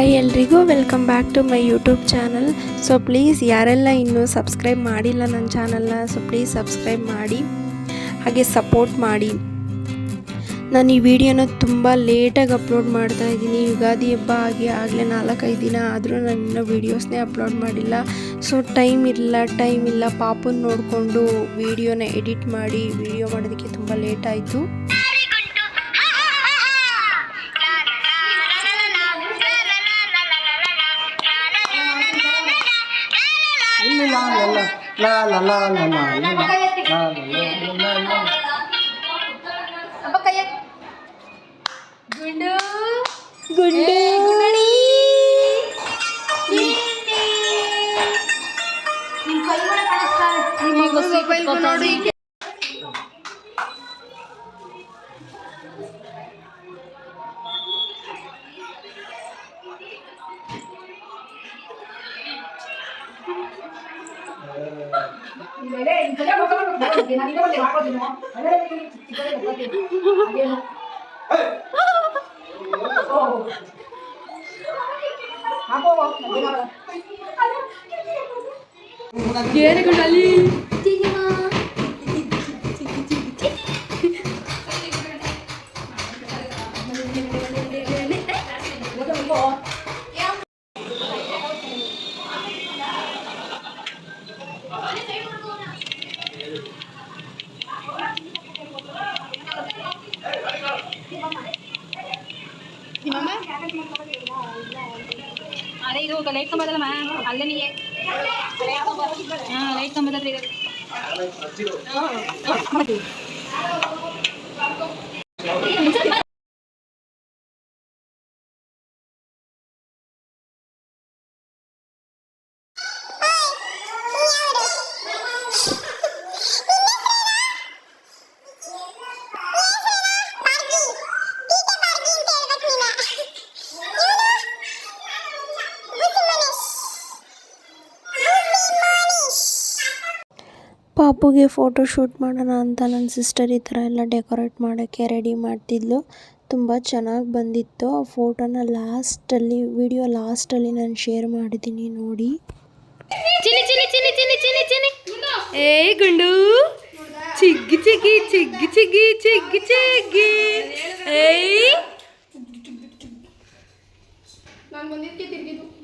Hi ಎಲ್ರಿಗೂ welcome back to my YouTube channel. So please ಯಾರೆಲ್ಲ ಇನ್ನೂ ಸಬ್ಸ್ಕ್ರೈಬ್ ಮಾಡಿಲ್ಲ ನನ್ನ ಚಾನಲ್ನ, ಸೊ ಪ್ಲೀಸ್ ಸಬ್ಸ್ಕ್ರೈಬ್ ಮಾಡಿ, ಹಾಗೆ ಸಪೋರ್ಟ್ ಮಾಡಿ. ನಾನು ಈ ವಿಡಿಯೋನ ತುಂಬ ಲೇಟಾಗಿ ಅಪ್ಲೋಡ್ ಮಾಡ್ತಾ ಇದ್ದೀನಿ. ಯುಗಾದಿ ಹಬ್ಬ ಆಗಿ ಆಗಲೇ 4-5 ದಿನ ಆದರೂ ನಾನು ಇನ್ನೂ ವೀಡಿಯೋಸ್ನೇ ಅಪ್ಲೋಡ್ ಮಾಡಿಲ್ಲ. ಸೊ ಟೈಮ್ ಇಲ್ಲ, ಪಾಪನ ನೋಡಿಕೊಂಡು ವೀಡಿಯೋನ ಎಡಿಟ್ ಮಾಡಿ ವೀಡಿಯೋ ಮಾಡೋದಕ್ಕೆ ತುಂಬ ಲೇಟ್ ಆಯಿತು. ಅದೇ ಇದು ಲೈಟ್ ಕಂಬದಲ್ಲ ಅಲ್ಲೇ ನೀ ಲೈಟ್ ಕಂಬದ ಪಾಪುಗೆ ಫೋಟೋ ಶೂಟ್ ಮಾಡೋಣ ಅಂತ ನನ್ನ ಸಿಸ್ಟರ್ ಈ ಥರ ಎಲ್ಲ ಡೆಕೋರೇಟ್ ಮಾಡೋಕ್ಕೆ ರೆಡಿ ಮಾಡ್ತಿದ್ಲು. ತುಂಬ ಚೆನ್ನಾಗಿ ಬಂದಿತ್ತು. ಆ ಫೋಟೋನ ವಿಡಿಯೋ ಲಾಸ್ಟಲ್ಲಿ ನಾನು ಶೇರ್ ಮಾಡಿದ್ದೀನಿ ನೋಡಿ. ಏ ಗುಂಡು ಚಿಗ್ಗಿ ಚಿಗ್ಗಿ ಚಿಗ್ಗಿ ಚಿಗ್ಗಿ ಚಿಗ್ಗಿ ಚಿಗ್ಗಿ ಏಯ್ ನಾನು ಬಂದಿದ್ದಕ್ಕೆ ತಿರ್ಗಿದ್ದು